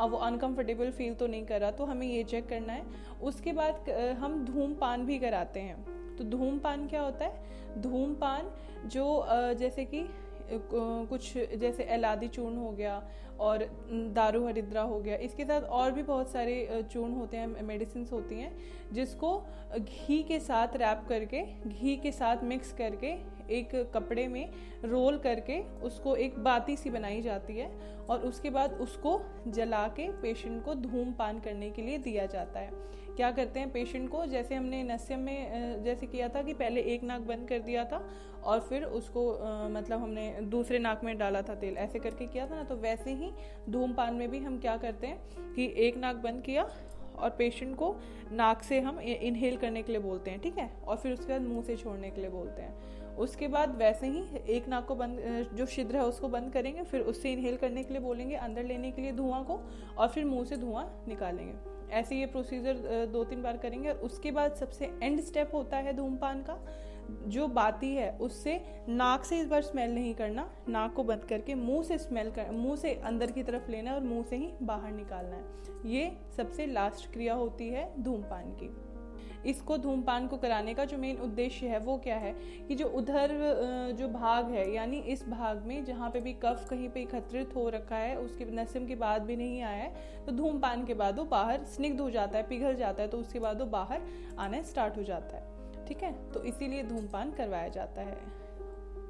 वो अनकंफर्टेबल फील तो नहीं कर रहा, तो हमें ये चेक करना है। उसके बाद हम धूमपान भी कराते हैं। तो धूमपान क्या होता है, धूमपान जो जैसे कि कुछ जैसे एलादी चूर्ण हो गया और दारू हरिद्रा हो गया, इसके साथ और भी बहुत सारे चूर्ण होते हैं, मेडिसिन होती हैं, जिसको घी के साथ रैप करके, घी के साथ मिक्स करके एक कपड़े में रोल करके उसको एक बाती सी बनाई जाती है और उसके बाद उसको जला के पेशेंट को धूमपान करने के लिए दिया जाता है। क्या करते हैं, पेशेंट को जैसे हमने नस्यम में जैसे किया था कि पहले एक नाक बंद कर दिया था और फिर उसको मतलब हमने दूसरे नाक में डाला था तेल, ऐसे करके किया था ना, तो वैसे ही धूमपान में भी हम क्या करते हैं कि एक नाक बंद किया और पेशेंट को नाक से हम इनहेल करने के लिए बोलते हैं, ठीक है, और फिर उसके बाद मुंह से छोड़ने के लिए बोलते हैं। उसके बाद वैसे ही एक नाक को बंद, जो छिद्र है उसको बंद करेंगे, फिर उससे इनहेल करने के लिए बोलेंगे, अंदर लेने के लिए धुआं को, और फिर मुंह से धुआं निकालेंगे। ऐसे ये प्रोसीजर 2-3 बार करेंगे। और उसके बाद सबसे एंड स्टेप होता है धूम्रपान का, जो बाती है उससे नाक से इस बार स्मेल नहीं करना, नाक को बंद करके मुंह से मुंह से अंदर की तरफ लेना है और मुंह से ही बाहर निकालना है। ये सबसे लास्ट क्रिया होती है धूम्रपान की। इसको धूम्रपान को कराने का जो मेन उद्देश्य है वो क्या है कि जो उधर जो भाग है, यानी इस भाग में जहाँ पे भी कफ कहीं पे एकत्रित हो रखा है, उसके नस्यम के बाद भी नहीं आया है, तो धूम्रपान के बाद वो बाहर स्निग्ध हो जाता है, पिघल जाता है, तो उसके बाद वो बाहर आना स्टार्ट हो जाता है, ठीक है। तो इसीलिए धूम्रपान करवाया जाता है।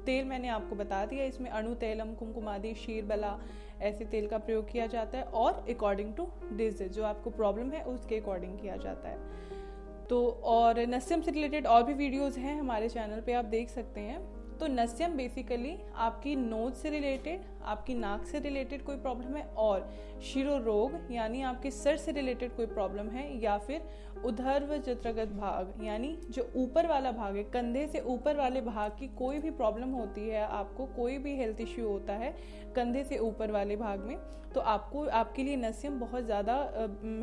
तेल मैंने आपको बता दिया, इसमें अणु तैलम, कुमकुमादि, शीरबला ऐसे तेल का प्रयोग किया जाता है, और अकॉर्डिंग टू डिजीज, जो आपको प्रॉब्लम है उसके अकॉर्डिंग किया जाता है। तो और नस्यम से रिलेटेड और भी वीडियोस हैं हमारे चैनल पे, आप देख सकते हैं। तो नस्यम बेसिकली आपकी नोज से रिलेटेड, आपकी नाक से रिलेटेड कोई प्रॉब्लम है, और शिरो रोग यानी आपके सर से रिलेटेड कोई प्रॉब्लम है, या फिर उधर्व जत्रगत भाग यानी जो ऊपर वाला भाग है, कंधे से ऊपर वाले भाग की कोई भी प्रॉब्लम होती है, आपको कोई भी हेल्थ इश्यू होता है कंधे से ऊपर वाले भाग में, तो आपको आपके लिए नस्यम बहुत ज़्यादा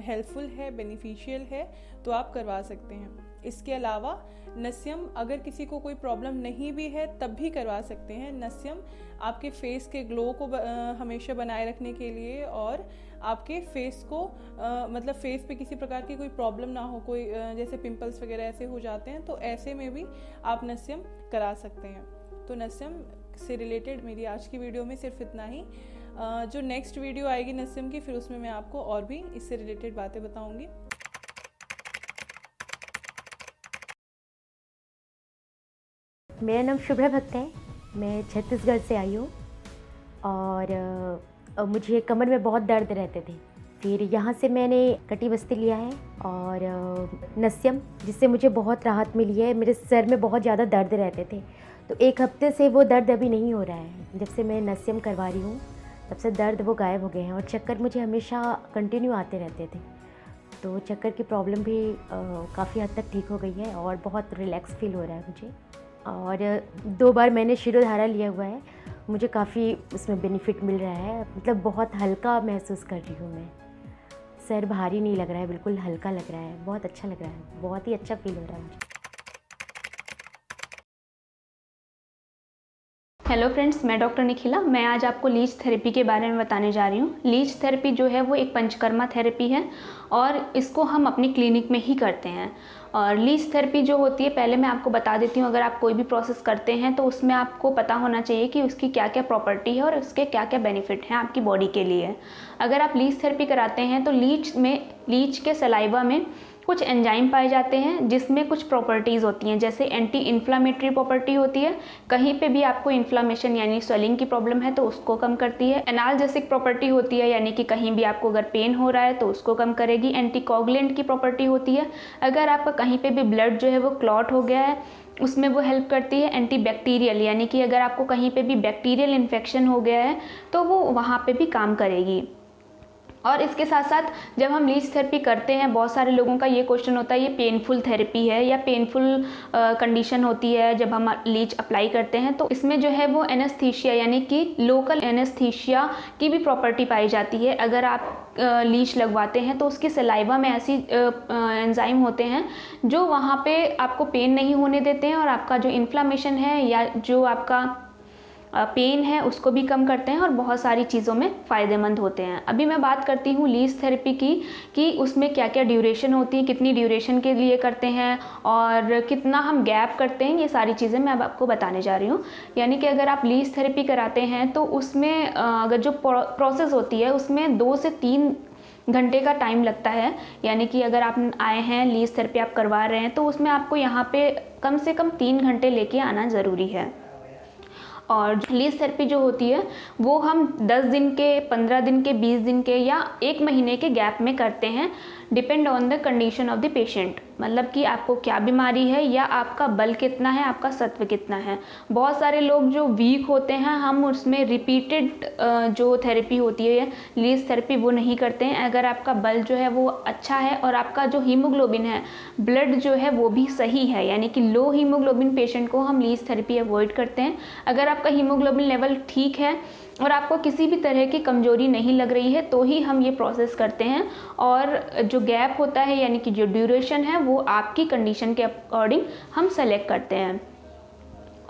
हेल्पफुल है, बेनिफिशियल है, तो आप करवा सकते हैं। इसके अलावा नस्यम अगर किसी को कोई प्रॉब्लम नहीं भी है तब भी करवा सकते हैं। नस्यम आपके फेस के ग्लो को हमेशा बनाए रखने के लिए, और आपके फेस को मतलब फेस पे किसी प्रकार की कोई प्रॉब्लम ना हो, कोई जैसे पिंपल्स वगैरह ऐसे हो जाते हैं, तो ऐसे में भी आप नस्यम करा सकते हैं। तो नस्यम से रिलेटेड मेरी आज की वीडियो में सिर्फ इतना ही। जो नेक्स्ट वीडियो आएगी नस्यम की, फिर उसमें मैं आपको और भी इससे रिलेटेड बातें बताऊंगी। मेरा नाम शुभ्रा भक्त है, मैं छत्तीसगढ़ से आई हूँ, और मुझे कमर में बहुत दर्द रहते थे। फिर यहाँ से मैंने कटी बस्ती लिया है और नस्यम, जिससे मुझे बहुत राहत मिली है। मेरे सर में बहुत ज़्यादा दर्द रहते थे, तो 1 हफ्ते से वो दर्द अभी नहीं हो रहा है। जब से मैं नस्यम करवा रही हूँ तब से दर्द वो गायब हो गए हैं, और चक्कर मुझे हमेशा कंटिन्यू आते रहते थे, तो चक्कर की प्रॉब्लम भी काफ़ी हद तक ठीक हो गई है, और बहुत रिलैक्स फील हो रहा है मुझे। और 2 बार मैंने शिरोधारा लिया हुआ है, मुझे काफ़ी उसमें बेनिफिट मिल रहा है, मतलब बहुत हल्का महसूस कर रही हूँ मैं। सर भारी नहीं लग रहा है, बिल्कुल हल्का लग रहा है, बहुत अच्छा लग रहा है, बहुत ही अच्छा फील हो रहा है मुझे। हेलो फ्रेंड्स, मैं डॉक्टर निखिला। मैं आज आपको लीच थेरेपी के बारे में बताने जा रही हूँ। लीच थेरेपी जो है वो एक पंचकर्मा थेरेपी है, और इसको हम अपनी क्लिनिक में ही करते हैं। और लीच थेरेपी जो होती है, पहले मैं आपको बता देती हूँ, अगर आप कोई भी प्रोसेस करते हैं तो उसमें आपको पता होना चाहिए कि उसकी क्या क्या प्रॉपर्टी है और उसके क्या क्या बेनिफिट हैं आपकी बॉडी के लिए। अगर आप लीच थेरेपी कराते हैं तो लीच के सलाइवा में कुछ एंजाइम पाए जाते हैं, जिसमें कुछ प्रॉपर्टीज़ होती हैं, जैसे एंटी इन्फ्लामेटरी प्रॉपर्टी होती है, कहीं पे भी आपको इन्फ्लामेशन यानी स्वेलिंग की प्रॉब्लम है तो उसको कम करती है। एनाल्जेसिक प्रॉपर्टी होती है, यानी कि कहीं भी आपको अगर पेन हो रहा है तो उसको कम करेगी। एंटी कोगुलेंट की प्रॉपर्टी होती है, अगर आपका कहीं पे भी ब्लड जो है वो क्लॉट हो गया है उसमें वो हेल्प करती है। एंटी बैक्टीरियल, यानी कि अगर आपको कहीं पे भी बैक्टीरियल इन्फेक्शन हो गया है तो वो वहाँ पे भी काम करेगी। और इसके साथ साथ जब हम लीच थेरेपी करते हैं, बहुत सारे लोगों का ये क्वेश्चन होता है, ये पेनफुल थेरेपी है या पेनफुल कंडीशन होती है जब हम लीच अप्लाई करते हैं, तो इसमें जो है वो एनेस्थीसिया यानी कि लोकल एनेस्थीसिया की भी प्रॉपर्टी पाई जाती है। अगर आप लीच लगवाते हैं तो उसकी सलाइवा में ऐसी एंजाइम होते हैं जो वहाँ पे आपको पेन नहीं होने देते हैं, और आपका जो इन्फ्लामेशन है या जो आपका पेन है उसको भी कम करते हैं, और बहुत सारी चीज़ों में फ़ायदेमंद होते हैं। अभी मैं बात करती हूँ लीच थेरेपी की, कि उसमें क्या क्या ड्यूरेशन होती है, कितनी ड्यूरेशन के लिए करते हैं और कितना हम गैप करते हैं, ये सारी चीज़ें मैं अब आपको बताने जा रही हूँ। यानी कि अगर आप लीच थेरेपी कराते हैं तो उसमें अगर जो प्रोसेस होती है उसमें 2 से 3 घंटे का टाइम लगता है। यानी कि अगर आप आए हैं लीच थेरेपी आप करवा रहे हैं तो उसमें आपको यहाँ पे कम से कम 3 घंटे लेके आना ज़रूरी है। और लीच थेरेपी जो होती है वो हम 10 दिन के, 15 दिन के, 20 दिन के या 1 महीने के गैप में करते हैं, depend on the condition of the patient, मतलब कि आपको क्या बीमारी है या आपका बल कितना है, आपका सत्व कितना है। बहुत सारे लोग जो वीक होते हैं, हम उसमें रिपीटेड जो थेरेपी होती है लीज थेरेपी वो नहीं करते हैं। अगर आपका बल जो है वो अच्छा है और आपका जो हीमोग्लोबिन है, ब्लड जो है वो भी सही है, यानी कि लो हीमोग्लोबिन पेशेंट को हम लीज थेरेपी अवॉइड करते हैं। अगर आपका हीमोग्लोबिन लेवल ठीक है और आपको किसी भी तरह की कमजोरी नहीं लग रही है तो ही हम ये प्रोसेस करते हैं। और जो गैप होता है यानी कि जो ड्यूरेशन है वो आपकी कंडीशन के अकॉर्डिंग हम सेलेक्ट करते हैं।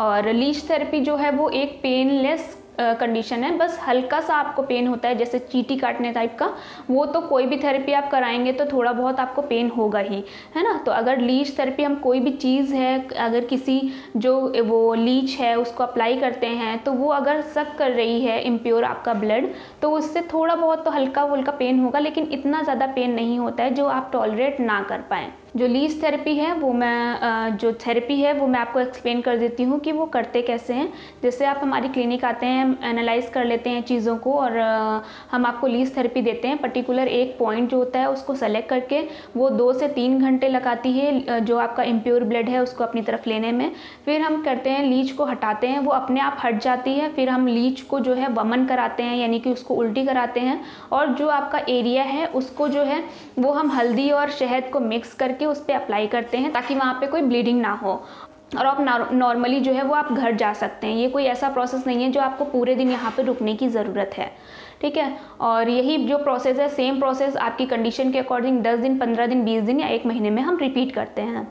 और लीच थेरेपी जो है वो एक पेनलेस कंडीशन है, बस हल्का सा आपको पेन होता है जैसे चींटी काटने टाइप का, वो तो कोई भी थेरेपी आप कराएंगे तो थोड़ा बहुत आपको पेन होगा ही, है ना। तो अगर लीच थेरेपी हम कोई भी चीज़ है, अगर किसी जो वो लीच है उसको अप्लाई करते हैं तो वो अगर सक कर रही है इम्प्योर आपका ब्लड, तो उससे थोड़ा बहुत तो हल्का फुल्का पेन होगा, लेकिन इतना ज़्यादा पेन नहीं होता है जो आप टॉलरेट ना कर पाएँ। जो लीच थेरेपी है वो मैं आपको एक्सप्लेन कर देती हूँ कि वो करते कैसे हैं। जैसे आप हमारी क्लिनिक आते हैं, एनालाइज कर लेते हैं चीज़ों को और हम आपको लीच थेरेपी देते हैं। पर्टिकुलर एक पॉइंट जो होता है उसको सेलेक्ट करके वो 2 से 3 घंटे लगाती है जो आपका इम्प्योर ब्लड है उसको अपनी तरफ लेने में। फिर हम करते हैं, लीच को हटाते हैं, वो अपने आप हट जाती है। फिर हम लीच को जो है वमन कराते हैं, यानी कि उसको उल्टी कराते हैं, और जो आपका एरिया है उसको जो है वो हम हल्दी और शहद को मिक्स करके उस पर अप्लाई करते हैं ताकि वहाँ पे कोई ब्लीडिंग ना हो। और आप नॉर्मली जो है वो आप घर जा सकते हैं। ये कोई ऐसा प्रोसेस नहीं है जो आपको पूरे दिन यहाँ पे रुकने की ज़रूरत है, ठीक है। और यही जो प्रोसेस है, सेम प्रोसेस आपकी कंडीशन के अकॉर्डिंग 10 दिन, 15 दिन, 20 दिन या 1 महीने में हम रिपीट करते हैं।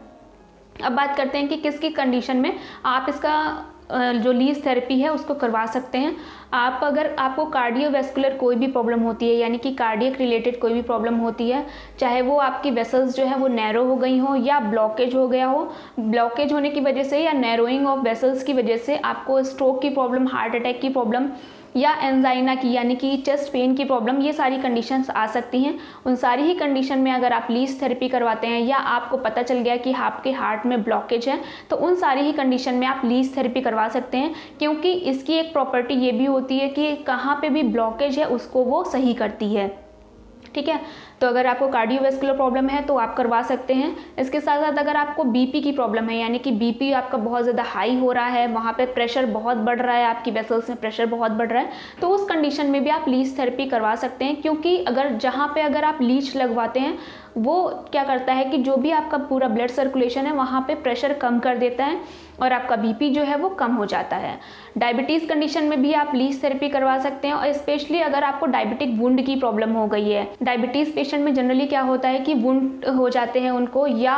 अब बात करते हैं कि किसकी कंडीशन में आप इसका जो लीज थेरेपी है उसको करवा सकते हैं। अगर आपको कार्डियोवैस्कुलर कोई भी प्रॉब्लम होती है, यानी कि कार्डियक रिलेटेड कोई भी प्रॉब्लम होती है, चाहे वो आपकी वेसल्स जो है वो नैरो हो गई हो या ब्लॉकेज हो गया हो, ब्लॉकेज होने की वजह से या नैरोइंग ऑफ वेसल्स की वजह से आपको स्ट्रोक की प्रॉब्लम, हार्ट अटैक की प्रॉब्लम या एंजाइना की यानी कि चेस्ट पेन की प्रॉब्लम, ये सारी कंडीशंस आ सकती हैं। उन सारी ही कंडीशन में अगर आप लीज थेरेपी करवाते हैं या आपको पता चल गया कि आपके हार्ट में ब्लॉकेज है, तो उन सारी ही कंडीशन में आप लीज थेरेपी करवा सकते हैं, क्योंकि इसकी एक प्रॉपर्टी ये भी होती है कि कहाँ पे भी ब्लॉकेज है उसको वो सही करती है, ठीक है। तो अगर आपको कार्डियोवैस्कुलर प्रॉब्लम है तो आप करवा सकते हैं। इसके साथ साथ अगर आपको बीपी की प्रॉब्लम है, यानी कि बीपी आपका बहुत ज़्यादा हाई हो रहा है, वहाँ पे प्रेशर बहुत बढ़ रहा है, आपकी वेसल्स में प्रेशर बहुत बढ़ रहा है, तो उस कंडीशन में भी आप लीच थेरेपी करवा सकते हैं। क्योंकि अगर आप लीच लगवाते हैं वो क्या करता है कि जो भी आपका पूरा ब्लड सर्कुलेशन है वहाँ पे प्रेशर कम कर देता है और आपका बीपी जो है वो कम हो जाता है। डायबिटीज़ कंडीशन में भी आप लीच थेरेपी करवा सकते हैं, और स्पेशली अगर आपको डायबिटिक वुंड की प्रॉब्लम हो गई है। डायबिटीज़ पेशेंट में जनरली क्या होता है कि वुंड हो जाते हैं उनको, या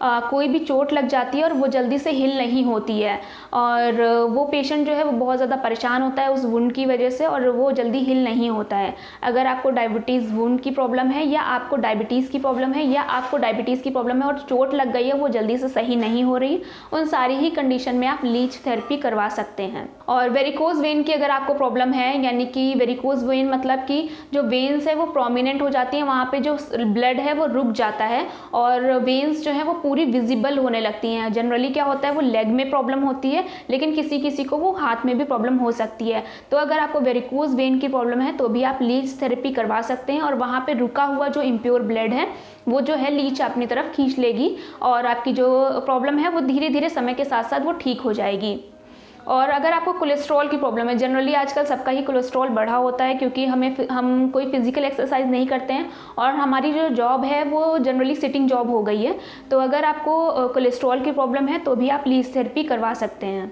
कोई भी चोट लग जाती है और वो जल्दी से हिल नहीं होती है, और वो पेशेंट जो है वो बहुत ज़्यादा परेशान होता है उस वुंड की वजह से, और वो जल्दी हिल नहीं होता है। अगर आपको डायबिटीज़ वुंड की प्रॉब्लम है, या आपको डायबिटीज़ की प्रॉब्लम है, या आपको डायबिटीज़ की प्रॉब्लम है और चोट लग गई है, वो जल्दी से सही नहीं हो रही, उन सारी ही कंडीशन में आप लीच थेरेपी करवा सकते हैं। और वेरिकोज वेन की अगर आपको प्रॉब्लम है, यानी कि वेरिकोज वेन मतलब कि जो वेन्स है वो प्रोमिनेंट हो जाती है, वहाँ पे जो ब्लड है वो रुक जाता है और वेन्स जो है वो पूरी विजिबल होने लगती हैं। जनरली क्या होता है, वो लेग में प्रॉब्लम होती है, लेकिन किसी किसी को वो हाथ में भी प्रॉब्लम हो सकती है। तो अगर आपको वेरिकोज वेन की प्रॉब्लम है तो भी आप लीच थेरेपी करवा सकते हैं, और वहाँ पे रुका हुआ जो इम्प्योर ब्लड है वो जो है लीच अपनी तरफ खींच लेगी, और आपकी जो प्रॉब्लम है वो धीरे धीरे समय के साथ साथ वो ठीक हो जाएगी। और अगर आपको कोलेस्ट्रॉल की प्रॉब्लम है, जनरली आजकल सबका ही कोलेस्ट्रॉल बढ़ा होता है, क्योंकि हम कोई फिजिकल एक्सरसाइज नहीं करते हैं और हमारी जो जॉब है वो जनरली सिटिंग जॉब हो गई है। तो अगर आपको कोलेस्ट्रॉल की प्रॉब्लम है तो भी आप लीच थेरेपी करवा सकते हैं।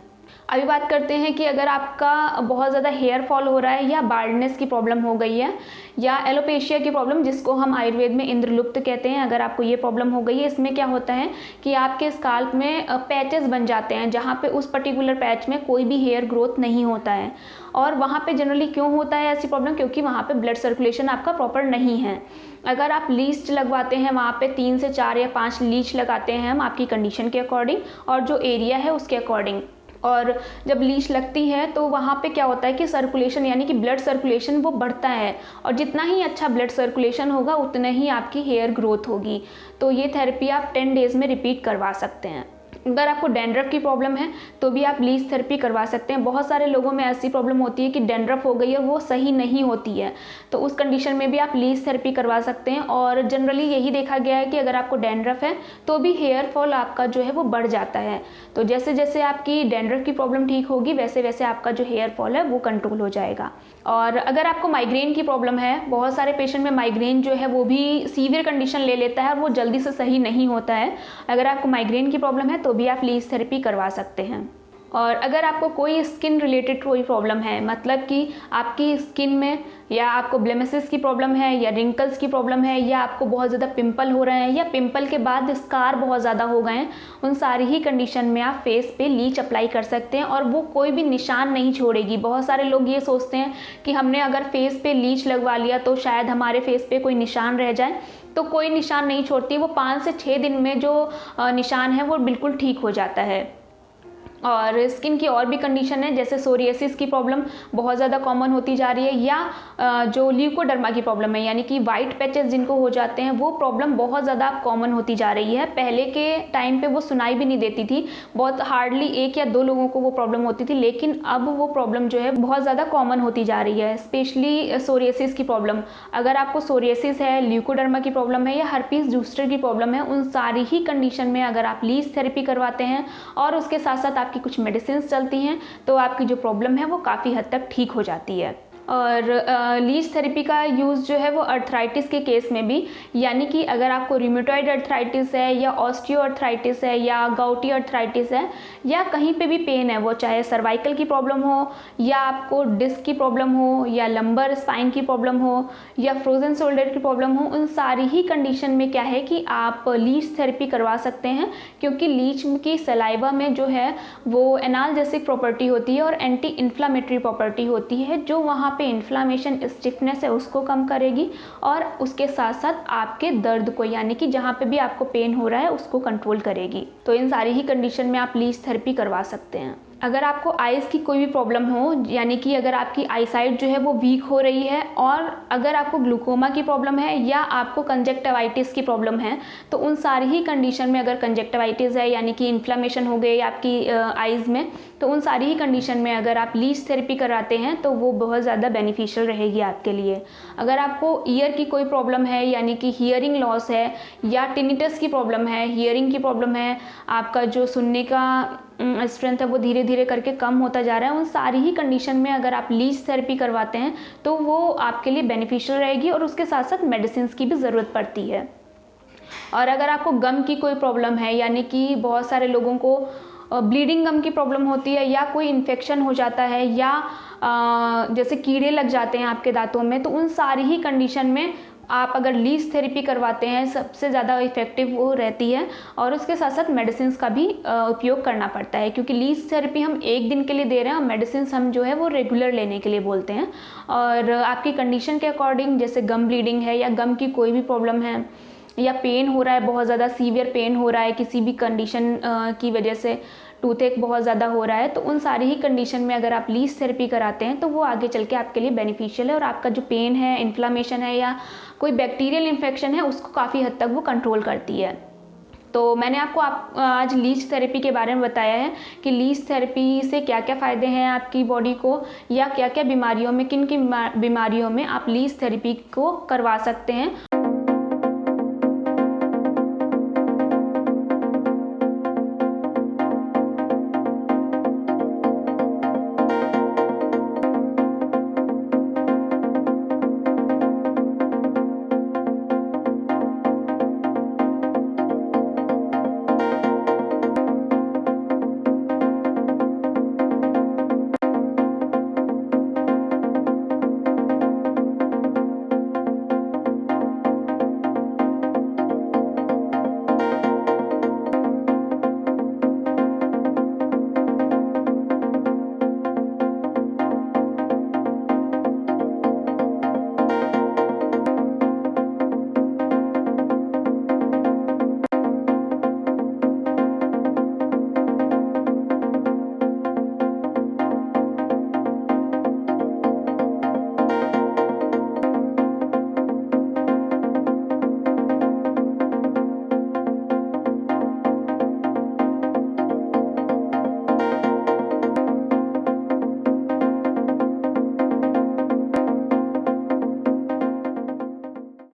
अभी बात करते हैं कि अगर आपका बहुत ज़्यादा हेयर फॉल हो रहा है, या बाल्डनेस की प्रॉब्लम हो गई है, या एलोपेशिया की प्रॉब्लम जिसको हम आयुर्वेद में इंद्रलुप्त कहते हैं, अगर आपको ये प्रॉब्लम हो गई है, इसमें क्या होता है कि आपके स्काल्प में पैचेस बन जाते हैं जहाँ पे उस पर्टिकुलर पैच में कोई भी हेयर ग्रोथ नहीं होता है। और वहाँ पे जनरली क्यों होता है ऐसी प्रॉब्लम, क्योंकि वहाँ पे ब्लड सर्कुलेशन आपका प्रॉपर नहीं है। अगर आप लीच लगवाते हैं, वहाँ पे 3 से 4 या 5 लीच लगाते हैं हम आपकी कंडीशन के अकॉर्डिंग और जो एरिया है उसके अकॉर्डिंग, और जब लीच लगती है तो वहाँ पे क्या होता है कि सर्कुलेशन यानी कि ब्लड सर्कुलेशन वो बढ़ता है, और जितना ही अच्छा ब्लड सर्कुलेशन होगा उतना ही आपकी हेयर ग्रोथ होगी। तो ये थेरेपी आप 10 डेज़ में रिपीट करवा सकते हैं। अगर आपको डैंड्रफ की प्रॉब्लम है तो भी आप लीच थेरेपी करवा सकते हैं। बहुत सारे लोगों में ऐसी प्रॉब्लम होती है कि डैंड्रफ हो गई है, वो सही नहीं होती है, तो उस कंडीशन में भी आप लीच थेरेपी करवा सकते हैं। और जनरली यही देखा गया है कि अगर आपको डैंड्रफ है तो भी हेयर फॉल आपका जो है वो बढ़ जाता है। तो जैसे जैसे आपकी डैंड्रफ की प्रॉब्लम ठीक होगी वैसे वैसे आपका जो हेयर फॉल है वो कंट्रोल हो जाएगा। और अगर आपको माइग्रेन की प्रॉब्लम है, बहुत सारे पेशेंट में माइग्रेन जो है वो भी सीवियर कंडीशन ले लेता है और वो जल्दी से सही नहीं होता है। अगर आपको माइग्रेन की प्रॉब्लम है तो भी आप लीच थेरेपी करवा सकते हैं। और अगर आपको कोई स्किन रिलेटेड कोई प्रॉब्लम है, मतलब कि आपकी स्किन में या आपको ब्लेमिसेस की प्रॉब्लम है या रिंकल्स की प्रॉब्लम है या आपको बहुत ज़्यादा पिंपल हो रहे हैं या पिंपल के बाद स्कार बहुत ज़्यादा हो गए हैं, उन सारी ही कंडीशन में आप फेस पे लीच अप्लाई कर सकते हैं और वो कोई भी निशान नहीं छोड़ेगी। बहुत सारे लोग ये सोचते हैं कि हमने अगर फेस पे लीच लगवा लिया तो शायद हमारे फेस पे कोई निशान रह जाए, तो कोई निशान नहीं छोड़ती। वो 5 से 6 दिन में जो निशान है वो बिल्कुल ठीक हो जाता है। और स्किन की और भी कंडीशन है, जैसे सोरियासिस की प्रॉब्लम बहुत ज़्यादा कॉमन होती जा रही है, या जो ल्यूकोडर्मा की प्रॉब्लम है यानी कि वाइट पैचेस जिनको हो जाते हैं, वो प्रॉब्लम बहुत ज़्यादा कॉमन होती जा रही है। पहले के टाइम पे वो सुनाई भी नहीं देती थी, बहुत हार्डली 1 या 2 लोगों को वो प्रॉब्लम होती थी, लेकिन अब वो प्रॉब्लम जो है बहुत ज़्यादा कॉमन होती जा रही है। स्पेशली सोरियासिस की प्रॉब्लम, अगर आपको सोरियासिस है, ल्यूकोडर्मा की प्रॉब्लम है या हर्पीस जूस्टर की प्रॉब्लम है, उन सारी ही कंडीशन में अगर आप लीच थेरेपी करवाते हैं और उसके साथ साथ आपकी कुछ मेडिसिन चलती हैं तो आपकी जो प्रॉब्लम है वो काफ़ी हद तक ठीक हो जाती है। और लीच थेरेपी का यूज़ जो है वो अर्थराइटिस के केस में भी, यानी कि अगर आपको रिमेटॉइड अर्थराइटिस है या ऑस्टियो अर्थराइटिस है या गाउटी अर्थराइटिस है या कहीं पे भी पेन है, वो चाहे सर्वाइकल की प्रॉब्लम हो या आपको डिस्क की प्रॉब्लम हो या लंबर स्पाइन की प्रॉब्लम हो या फ्रोजन शोल्डर की प्रॉब्लम हो, उन सारी ही कंडीशन में क्या है कि आप लीच थेरेपी करवा सकते हैं, क्योंकि लीच की सलाइवा में जो है वो एनाल्जेसिक प्रॉपर्टी होती है और एंटी इन्फ्लामेटरी प्रॉपर्टी होती है, जो वहाँ पे इन्फ्लामेशन स्टिफनेस है उसको कम करेगी और उसके साथ साथ आपके दर्द को, यानी कि जहाँ पे भी आपको पेन हो रहा है उसको कंट्रोल करेगी। तो इन सारी ही कंडीशन में आप लीच थेरेपी करवा सकते हैं। अगर आपको आइज़ की कोई भी प्रॉब्लम हो, यानी कि अगर आपकी आईसाइट जो है वो वीक हो रही है और अगर आपको ग्लूकोमा की प्रॉब्लम है या आपको कंजक्टिवाइटिस की प्रॉब्लम है, तो उन सारी ही कंडीशन में, अगर कंजक्टिवाइटिस है यानी कि इन्फ्लेमेशन हो गई आपकी आइज़ में, तो उन सारी ही कंडीशन में अगर आप लीच थेरेपी कराते हैं तो वो बहुत ज़्यादा बेनिफिशियल रहेगी आपके लिए। अगर आपको ईयर की कोई प्रॉब्लम है, यानी कि हियरिंग लॉस है या टिनिटस की प्रॉब्लम है, हियरिंग की प्रॉब्लम है, आपका जो सुनने का स्ट्रेंथ है वो धीरे धीरे करके कम होता जा रहा है, उन सारी ही कंडीशन में अगर आप लीच थेरेपी करवाते हैं तो वो आपके लिए बेनिफिशियल रहेगी और उसके साथ साथ मेडिसिन की भी ज़रूरत पड़ती है। और अगर आपको गम की कोई प्रॉब्लम है, यानी कि बहुत सारे लोगों को ब्लीडिंग गम की प्रॉब्लम होती है या कोई इन्फेक्शन हो जाता है या जैसे कीड़े लग जाते हैं आपके दांतों में, तो उन सारी ही कंडीशन में आप अगर लीच थेरेपी करवाते हैं सबसे ज़्यादा इफेक्टिव वो रहती है। और उसके साथ साथ मेडिसिन का भी उपयोग करना पड़ता है, क्योंकि लीच थेरेपी हम 1 दिन के लिए दे रहे हैं और मेडिसिन हम जो है वो रेगुलर लेने के लिए बोलते हैं। और आपकी कंडीशन के अकॉर्डिंग, जैसे गम ब्लीडिंग है या गम की कोई भी प्रॉब्लम है या पेन हो रहा है, बहुत ज़्यादा सीवियर पेन हो रहा है किसी भी कंडीशन की वजह से, टूथेक बहुत ज़्यादा हो रहा है, तो उन सारी ही कंडीशन में अगर आप लीच थेरेपी कराते हैं तो वो आगे चल के आपके लिए बेनिफिशियल है और आपका जो पेन है, इन्फ्लामेशन है या कोई बैक्टीरियल इन्फेक्शन है उसको काफ़ी हद तक वो कंट्रोल करती है। तो मैंने आपको आज लीच थेरेपी के बारे में बताया है कि लीच थेरेपी से क्या क्या फ़ायदे हैं आपकी बॉडी को, या क्या क्या बीमारियों में, किन किन बीमारियों में आप लीच थेरेपी को करवा सकते हैं।